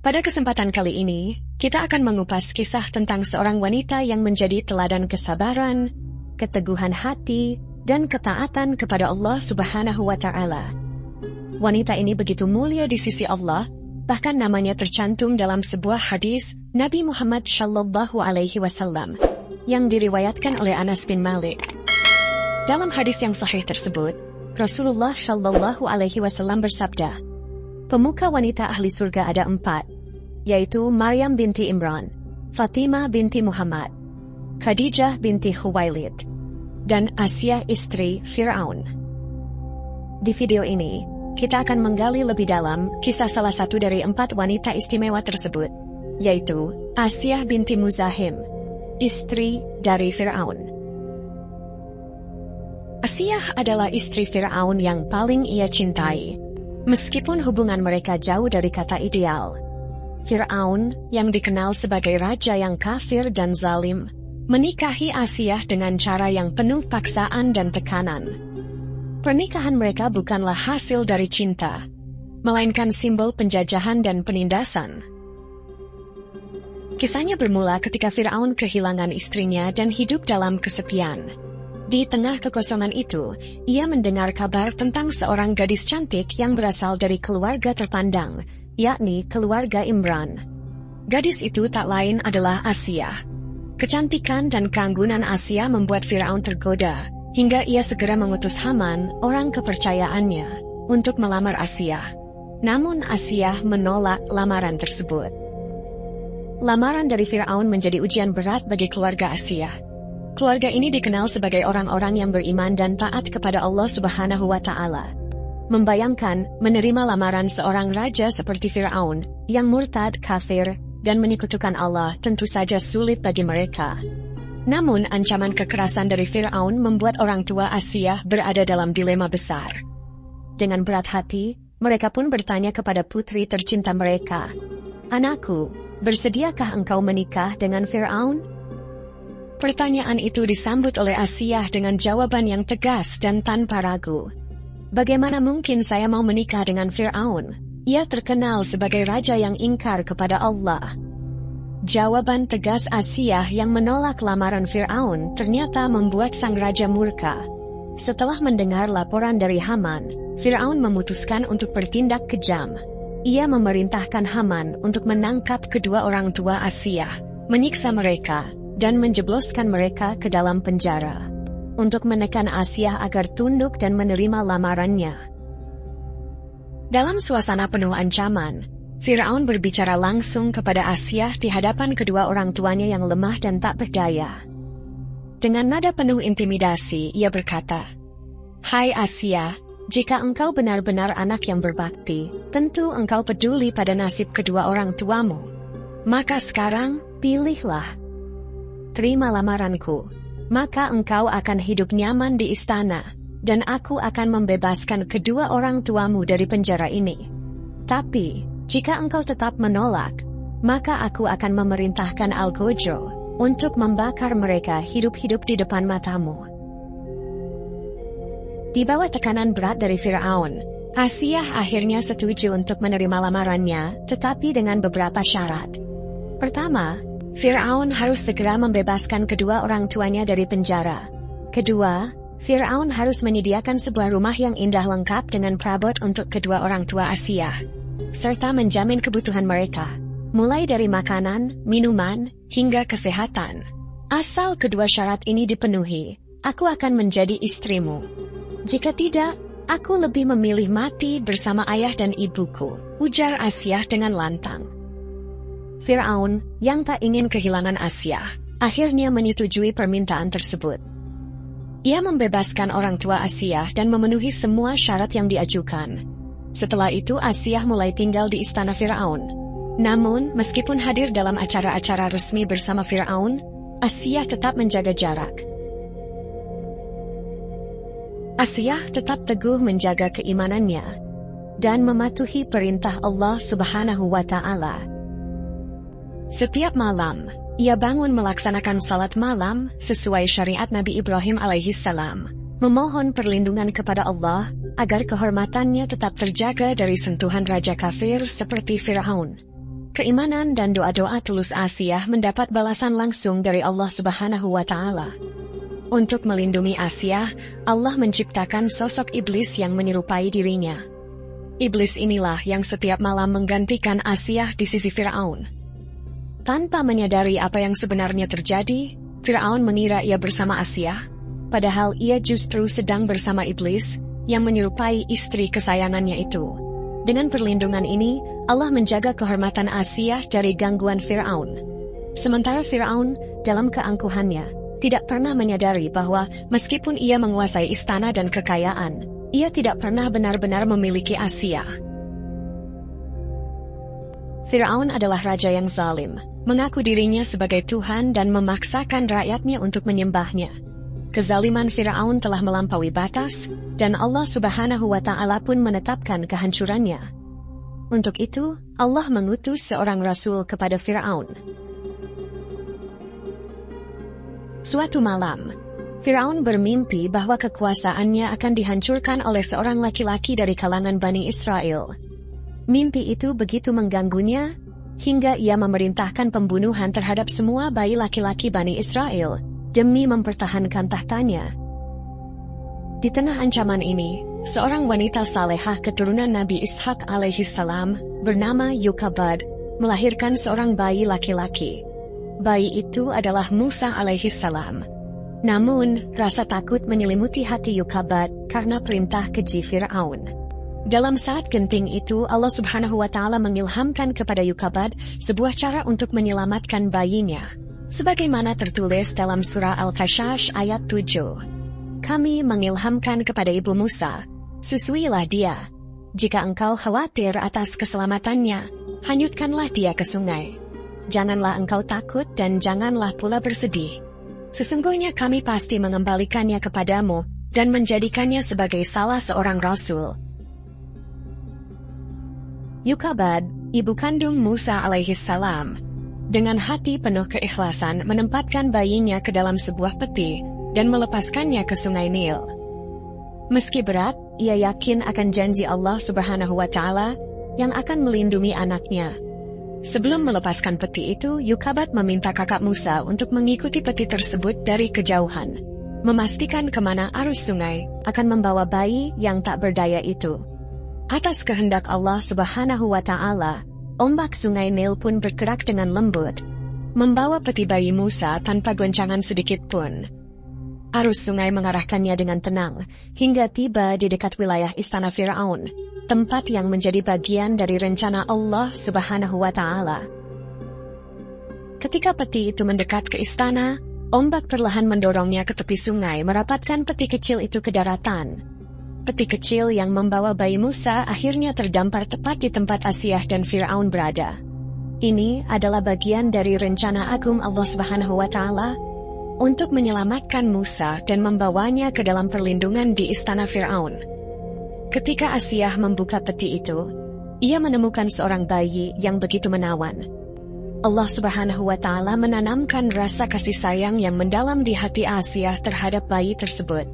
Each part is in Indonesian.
Pada kesempatan kali ini, kita akan mengupas kisah tentang seorang wanita yang menjadi teladan kesabaran, keteguhan hati, dan ketaatan kepada Allah Subhanahu wa Ta'ala. Wanita ini begitu mulia di sisi Allah, bahkan namanya tercantum dalam sebuah hadis Nabi Muhammad Shallallahu Alaihi Wasallam yang diriwayatkan oleh Anas bin Malik. Dalam hadis yang sahih tersebut, Rasulullah Shallallahu Alaihi Wasallam bersabda, pemuka wanita ahli surga ada 4, yaitu Maryam binti Imran, Fatimah binti Muhammad, Khadijah binti Khuwailid, dan Asia istri Fir'aun. Di video ini, kita akan menggali lebih dalam kisah salah satu dari 4 wanita istimewa tersebut, yaitu Asia binti Muzahim, istri dari Fir'aun. Asia adalah istri Fir'aun yang paling ia cintai, meskipun hubungan mereka jauh dari kata ideal. Fir'aun, yang dikenal sebagai raja yang kafir dan zalim, menikahi Asia dengan cara yang penuh paksaan dan tekanan. Pernikahan mereka bukanlah hasil dari cinta, melainkan simbol penjajahan dan penindasan. Kisahnya bermula ketika Fir'aun kehilangan istrinya dan hidup dalam kesepian. Di tengah kekosongan itu, ia mendengar kabar tentang seorang gadis cantik yang berasal dari keluarga terpandang, yakni keluarga Imran. Gadis itu tak lain adalah Asia. Kecantikan dan keanggunan Asia membuat Fir'aun tergoda, hingga ia segera mengutus Haman, orang kepercayaannya, untuk melamar Asia. Namun Asia menolak lamaran tersebut. Lamaran dari Fir'aun menjadi ujian berat bagi keluarga Asia. Keluarga ini dikenal sebagai orang-orang yang beriman dan taat kepada Allah Subhanahu wa Ta'ala. Membayangkan menerima lamaran seorang raja seperti Fir'aun, yang murtad, kafir, dan menyekutukan Allah tentu saja sulit bagi mereka. Namun ancaman kekerasan dari Fir'aun membuat orang tua Asia berada dalam dilema besar. Dengan berat hati, mereka pun bertanya kepada putri tercinta mereka, "Anakku, bersediakah engkau menikah dengan Fir'aun?" Pertanyaan itu disambut oleh Asia dengan jawaban yang tegas dan tanpa ragu. Bagaimana mungkin saya mau menikah dengan Fir'aun? Ia terkenal sebagai raja yang ingkar kepada Allah. Jawaban tegas Asia yang menolak lamaran Fir'aun ternyata membuat sang raja murka. Setelah mendengar laporan dari Haman, Fir'aun memutuskan untuk bertindak kejam. Ia memerintahkan Haman untuk menangkap kedua orang tua Asia, menyiksa mereka, dan menjebloskan mereka ke dalam penjara, untuk menekan Asia agar tunduk dan menerima lamarannya. Dalam suasana penuh ancaman, Fir'aun berbicara langsung kepada Asia di hadapan kedua orang tuanya yang lemah dan tak berdaya. Dengan nada penuh intimidasi, ia berkata, "Hai Asia, jika engkau benar-benar anak yang berbakti, tentu engkau peduli pada nasib kedua orang tuamu. Maka sekarang, pilihlah. Terima lamaranku, maka engkau akan hidup nyaman di istana, dan aku akan membebaskan kedua orang tuamu dari penjara ini. Tapi, jika engkau tetap menolak, maka aku akan memerintahkan Al-Gojo untuk membakar mereka hidup-hidup di depan matamu." Di bawah tekanan berat dari Fir'aun, Asia akhirnya setuju untuk menerima lamarannya, tetapi dengan beberapa syarat. Pertama, Fir'aun harus segera membebaskan kedua orang tuanya dari penjara. Kedua, Fir'aun harus menyediakan sebuah rumah yang indah lengkap dengan perabot untuk kedua orang tua Asia, serta menjamin kebutuhan mereka, mulai dari makanan, minuman, hingga kesehatan. Asal kedua syarat ini dipenuhi, aku akan menjadi istrimu. Jika tidak, aku lebih memilih mati bersama ayah dan ibuku, ujar Asia dengan lantang. Fir'aun, yang tak ingin kehilangan Asia, akhirnya menyetujui permintaan tersebut. Ia membebaskan orang tua Asia dan memenuhi semua syarat yang diajukan. Setelah itu Asia mulai tinggal di istana Fir'aun. Namun, meskipun hadir dalam acara-acara resmi bersama Fir'aun, Asia tetap menjaga jarak. Asia tetap teguh menjaga keimanannya dan mematuhi perintah Allah Subhanahu wa Ta'ala. Setiap malam, ia bangun melaksanakan salat malam sesuai syariat Nabi Ibrahim alaihissalam, memohon perlindungan kepada Allah agar kehormatannya tetap terjaga dari sentuhan raja kafir seperti Fir'aun. Keimanan dan doa-doa tulus Asiyah mendapat balasan langsung dari Allah Subhanahu wa Ta'ala. Untuk melindungi Asiyah, Allah menciptakan sosok iblis yang menyerupai dirinya. Iblis inilah yang setiap malam menggantikan Asiyah di sisi Fir'aun. Tanpa menyadari apa yang sebenarnya terjadi, Fir'aun mengira ia bersama Asiyah, padahal ia justru sedang bersama iblis yang menyerupai istri kesayangannya itu. Dengan perlindungan ini, Allah menjaga kehormatan Asiyah dari gangguan Fir'aun. Sementara Fir'aun, dalam keangkuhannya, tidak pernah menyadari bahwa meskipun ia menguasai istana dan kekayaan, ia tidak pernah benar-benar memiliki Asiyah. Fir'aun adalah raja yang zalim, mengaku dirinya sebagai Tuhan dan memaksakan rakyatnya untuk menyembahnya. Kezaliman Fir'aun telah melampaui batas, dan Allah Subhanahu wa Ta'ala pun menetapkan kehancurannya. Untuk itu, Allah mengutus seorang rasul kepada Fir'aun. Suatu malam, Fir'aun bermimpi bahwa kekuasaannya akan dihancurkan oleh seorang laki-laki dari kalangan Bani Israel. Mimpi itu begitu mengganggunya, hingga ia memerintahkan pembunuhan terhadap semua bayi laki-laki Bani Israel, demi mempertahankan tahtanya. Di tengah ancaman ini, seorang wanita salehah keturunan Nabi Ishak alaihissalam bernama Yukabad melahirkan seorang bayi laki-laki. Bayi itu adalah Musa alaihissalam. Namun, rasa takut menyelimuti hati Yukabad karena perintah keji Fir'aun. Dalam saat genting itu, Allah Subhanahu wa Ta'ala mengilhamkan kepada Yukabad sebuah cara untuk menyelamatkan bayinya. Sebagaimana tertulis dalam surah Al-Qasas ayat 7. Kami mengilhamkan kepada ibu Musa, susuilah dia. Jika engkau khawatir atas keselamatannya, hanyutkanlah dia ke sungai. Janganlah engkau takut dan janganlah pula bersedih. Sesungguhnya kami pasti mengembalikannya kepadamu dan menjadikannya sebagai salah seorang rasul. Yukabad, ibu kandung Musa alaihissalam, dengan hati penuh keikhlasan menempatkan bayinya ke dalam sebuah peti dan melepaskannya ke sungai Nil. Meski berat, ia yakin akan janji Allah Subhanahu wa Ta'ala yang akan melindungi anaknya. Sebelum melepaskan peti itu, Yukabad meminta kakak Musa untuk mengikuti peti tersebut dari kejauhan, memastikan kemana arus sungai akan membawa bayi yang tak berdaya itu. Atas kehendak Allah Subhanahu wa Ta'ala, ombak sungai Nil pun bergerak dengan lembut, membawa peti bayi Musa tanpa goncangan sedikit pun. Arus sungai mengarahkannya dengan tenang, hingga tiba di dekat wilayah istana Fir'aun, tempat yang menjadi bagian dari rencana Allah Subhanahu wa Ta'ala. Ketika peti itu mendekat ke istana, ombak perlahan mendorongnya ke tepi sungai, merapatkan peti kecil itu ke daratan. Peti kecil yang membawa bayi Musa akhirnya terdampar tepat di tempat Asiyah dan Fir'aun berada. Ini adalah bagian dari rencana agung Allah Subhanahu wa Ta'ala untuk menyelamatkan Musa dan membawanya ke dalam perlindungan di istana Fir'aun. Ketika Asiyah membuka peti itu, ia menemukan seorang bayi yang begitu menawan. Allah Subhanahu wa Ta'ala menanamkan rasa kasih sayang yang mendalam di hati Asiyah terhadap bayi tersebut.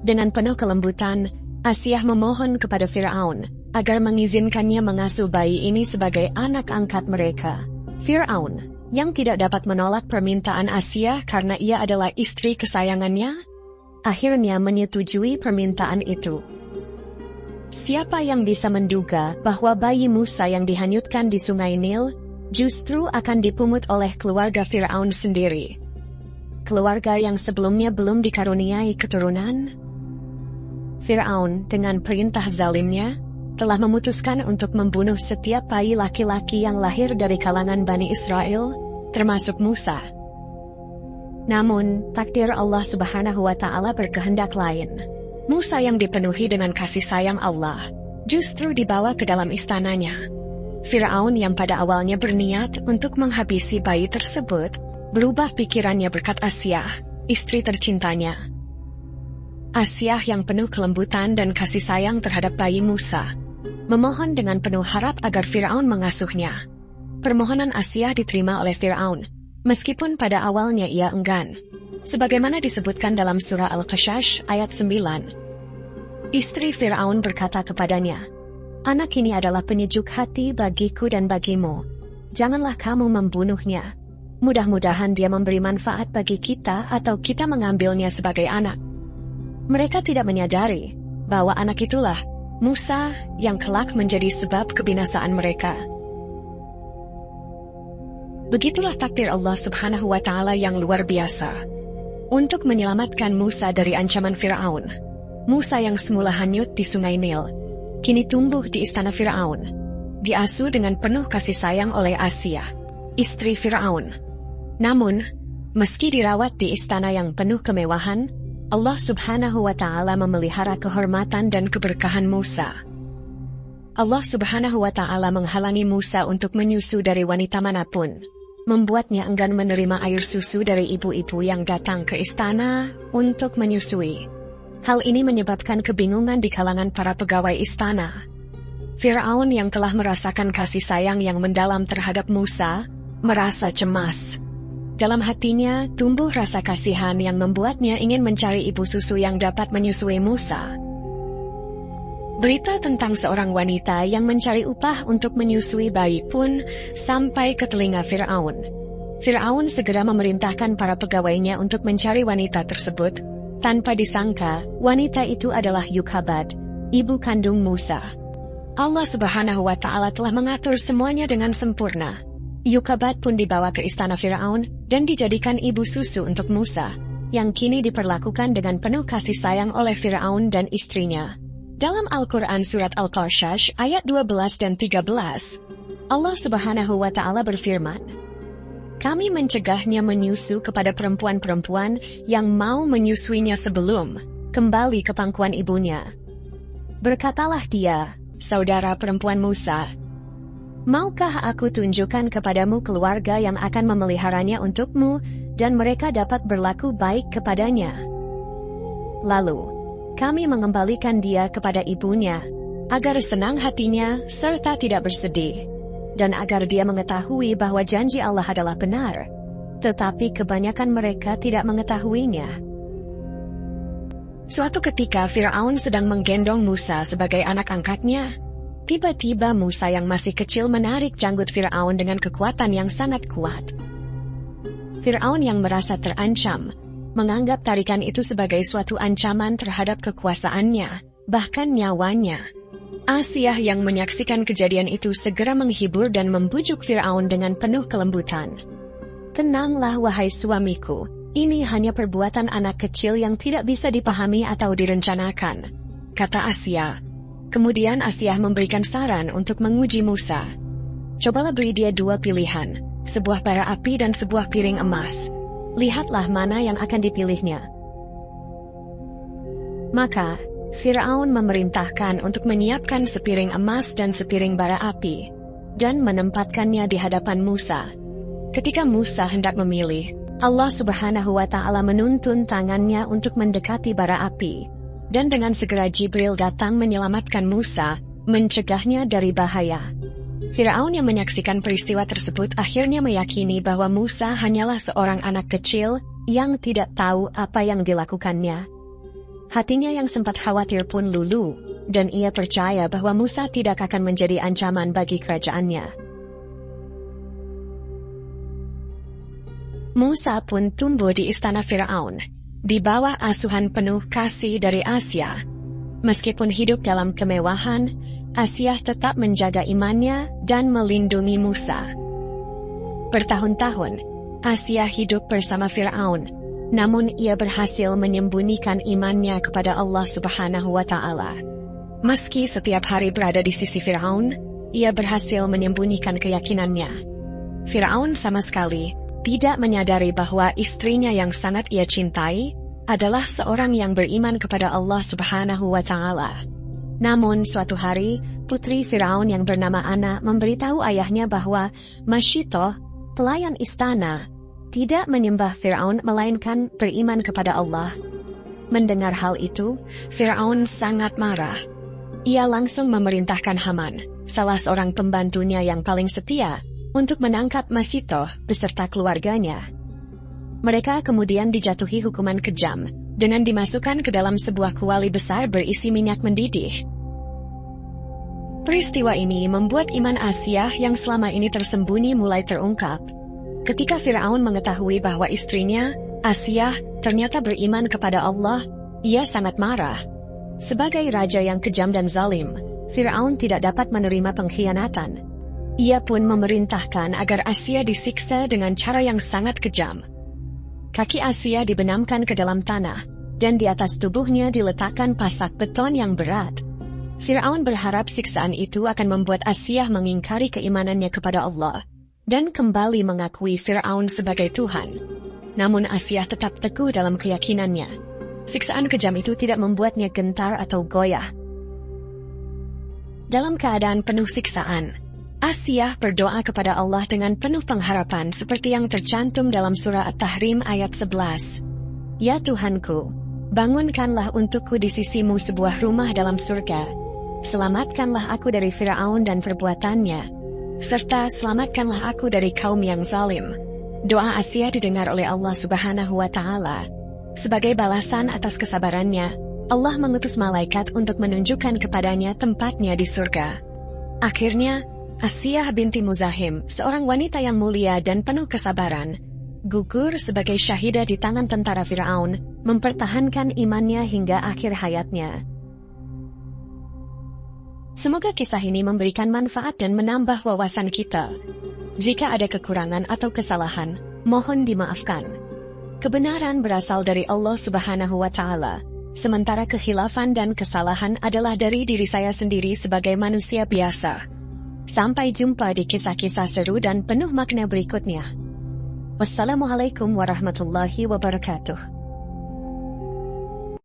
Dengan penuh kelembutan, Asiyah memohon kepada Fir'aun agar mengizinkannya mengasuh bayi ini sebagai anak angkat mereka. Fir'aun, yang tidak dapat menolak permintaan Asiyah karena ia adalah istri kesayangannya, akhirnya menyetujui permintaan itu. Siapa yang bisa menduga bahwa bayi Musa yang dihanyutkan di sungai Nil justru akan dipungut oleh keluarga Fir'aun sendiri? Keluarga yang sebelumnya belum dikaruniai keturunan? Fir'aun dengan perintah zalimnya telah memutuskan untuk membunuh setiap bayi laki-laki yang lahir dari kalangan Bani Israel, termasuk Musa. Namun, takdir Allah Subhanahu wa Ta'ala berkehendak lain. Musa yang dipenuhi dengan kasih sayang Allah, justru dibawa ke dalam istananya. Fir'aun yang pada awalnya berniat untuk menghabisi bayi tersebut, berubah pikirannya berkat Asiyah, istri tercintanya. Asiyah yang penuh kelembutan dan kasih sayang terhadap bayi Musa, memohon dengan penuh harap agar Fir'aun mengasuhnya. Permohonan Asiyah diterima oleh Fir'aun, meskipun pada awalnya ia enggan. Sebagaimana disebutkan dalam surah Al-Qasas ayat 9. Istri Fir'aun berkata kepadanya, "Anak ini adalah penyejuk hati bagiku dan bagimu. janganlah kamu membunuhnya. Mudah-mudahan dia memberi manfaat bagi kita atau kita mengambilnya sebagai anak. Mereka tidak menyadari bahwa anak itulah Musa yang kelak menjadi sebab kebinasaan mereka. Begitulah takdir Allah Subhanahu wa Ta'ala yang luar biasa. Untuk menyelamatkan Musa dari ancaman Firaun, Musa yang semula hanyut di Sungai Nil, kini tumbuh di istana Firaun, diasuh dengan penuh kasih sayang oleh Asia, istri Firaun. Namun, meski dirawat di istana yang penuh kemewahan, Allah Subhanahu wa Ta'ala memelihara kehormatan dan keberkahan Musa. Allah Subhanahu wa Ta'ala menghalangi Musa untuk menyusu dari wanita manapun, membuatnya enggan menerima air susu dari ibu-ibu yang datang ke istana untuk menyusui. Hal ini menyebabkan kebingungan di kalangan para pegawai istana. Firaun yang telah merasakan kasih sayang yang mendalam terhadap Musa, merasa cemas. Dalam hatinya tumbuh rasa kasihan yang membuatnya ingin mencari ibu susu yang dapat menyusui Musa. Berita tentang seorang wanita yang mencari upah untuk menyusui bayi pun sampai ke telinga Firaun. Firaun segera memerintahkan para pegawainya untuk mencari wanita tersebut. Tanpa disangka, wanita itu adalah Yukhabad, ibu kandung Musa. Allah Subhanahu wa Ta'ala telah mengatur semuanya dengan sempurna. Yukhabad pun dibawa ke istana Firaun dan dijadikan ibu susu untuk Musa, yang kini diperlakukan dengan penuh kasih sayang oleh Firaun dan istrinya. Dalam Al-Quran Surat Al-Qasas ayat 12 dan 13, Allah Subhanahu wa Ta'ala berfirman, "Kami mencegahnya menyusu kepada perempuan-perempuan yang mau menyusuinya sebelum kembali ke pangkuan ibunya. Berkatalah dia, saudara perempuan Musa, maukah aku tunjukkan kepadamu keluarga yang akan memeliharanya untukmu dan mereka dapat berlaku baik kepadanya? Lalu, kami mengembalikan dia kepada ibunya, agar senang hatinya serta tidak bersedih, dan agar dia mengetahui bahwa janji Allah adalah benar, tetapi kebanyakan mereka tidak mengetahuinya." Suatu ketika Firaun sedang menggendong Musa sebagai anak angkatnya. Tiba-tiba Musa yang masih kecil menarik janggut Firaun dengan kekuatan yang sangat kuat. Firaun yang merasa terancam, menganggap tarikan itu sebagai suatu ancaman terhadap kekuasaannya, bahkan nyawanya. Asiyah yang menyaksikan kejadian itu segera menghibur dan membujuk Firaun dengan penuh kelembutan. "Tenanglah wahai suamiku, ini hanya perbuatan anak kecil yang tidak bisa dipahami atau direncanakan," kata Asiyah. Kemudian Asiyah memberikan saran untuk menguji Musa. "Cobalah beri dia 2 pilihan, sebuah bara api dan sebuah piring emas. Lihatlah mana yang akan dipilihnya." Maka, Firaun memerintahkan untuk menyiapkan sepiring emas dan sepiring bara api, dan menempatkannya di hadapan Musa. Ketika Musa hendak memilih, Allah Subhanahu wa Ta'ala menuntun tangannya untuk mendekati bara api. Dan dengan segera Jibril datang menyelamatkan Musa, mencegahnya dari bahaya. Firaun yang menyaksikan peristiwa tersebut akhirnya meyakini bahwa Musa hanyalah seorang anak kecil yang tidak tahu apa yang dilakukannya. Hatinya yang sempat khawatir pun luluh, dan ia percaya bahwa Musa tidak akan menjadi ancaman bagi kerajaannya. Musa pun tumbuh di istana Firaun, di bawah asuhan penuh kasih dari Asia. Meskipun hidup dalam kemewahan, Asia tetap menjaga imannya dan melindungi Musa. Bertahun-tahun, Asia hidup bersama Firaun, namun ia berhasil menyembunyikan imannya kepada Allah Subhanahu wa Ta'ala. Meski setiap hari berada di sisi Firaun, ia berhasil menyembunyikan keyakinannya. Firaun sama sekali tidak menyadari bahwa istrinya yang sangat ia cintai adalah seorang yang beriman kepada Allah Subhanahu wa Ta'ala. Namun suatu hari, putri Firaun yang bernama Ana memberitahu ayahnya bahwa Masyitoh, pelayan istana, tidak menyembah Firaun melainkan beriman kepada Allah. Mendengar hal itu, Firaun sangat marah. Ia langsung memerintahkan Haman, salah seorang pembantunya yang paling setia, untuk menangkap Masyitoh beserta keluarganya. Mereka kemudian dijatuhi hukuman kejam, dengan dimasukkan ke dalam sebuah kuali besar berisi minyak mendidih. Peristiwa ini membuat iman Asiyah yang selama ini tersembunyi mulai terungkap. Ketika Fir'aun mengetahui bahwa istrinya, Asiyah, ternyata beriman kepada Allah, ia sangat marah. Sebagai raja yang kejam dan zalim, Fir'aun tidak dapat menerima pengkhianatan. Ia pun memerintahkan agar Asiyah disiksa dengan cara yang sangat kejam. Kaki Asiyah dibenamkan ke dalam tanah, dan di atas tubuhnya diletakkan pasak beton yang berat. Fir'aun berharap siksaan itu akan membuat Asiyah mengingkari keimanannya kepada Allah, dan kembali mengakui Fir'aun sebagai Tuhan. Namun Asiyah tetap teguh dalam keyakinannya. Siksaan kejam itu tidak membuatnya gentar atau goyah. Dalam keadaan penuh siksaan, Asiyah berdoa kepada Allah dengan penuh pengharapan seperti yang tercantum dalam surah At-Tahrim ayat 11. Ya Tuhanku, bangunkanlah untukku di sisimu sebuah rumah dalam surga. Selamatkanlah aku dari Fir'aun dan perbuatannya, serta selamatkanlah aku dari kaum yang zalim. Doa Asiyah didengar oleh Allah Subhanahu wa Ta'ala. Sebagai balasan atas kesabarannya, Allah mengutus malaikat untuk menunjukkan kepadanya tempatnya di surga. Akhirnya, Asiyah binti Muzahim, seorang wanita yang mulia dan penuh kesabaran, gugur sebagai syahidah di tangan tentara Fir'aun, mempertahankan imannya hingga akhir hayatnya. Semoga kisah ini memberikan manfaat dan menambah wawasan kita. Jika ada kekurangan atau kesalahan, mohon dimaafkan. Kebenaran berasal dari Allah Subhanahu wa Ta'ala, sementara kekhilafan dan kesalahan adalah dari diri saya sendiri sebagai manusia biasa. Sampai jumpa di kisah-kisah seru dan penuh makna berikutnya. Wassalamualaikum warahmatullahi wabarakatuh.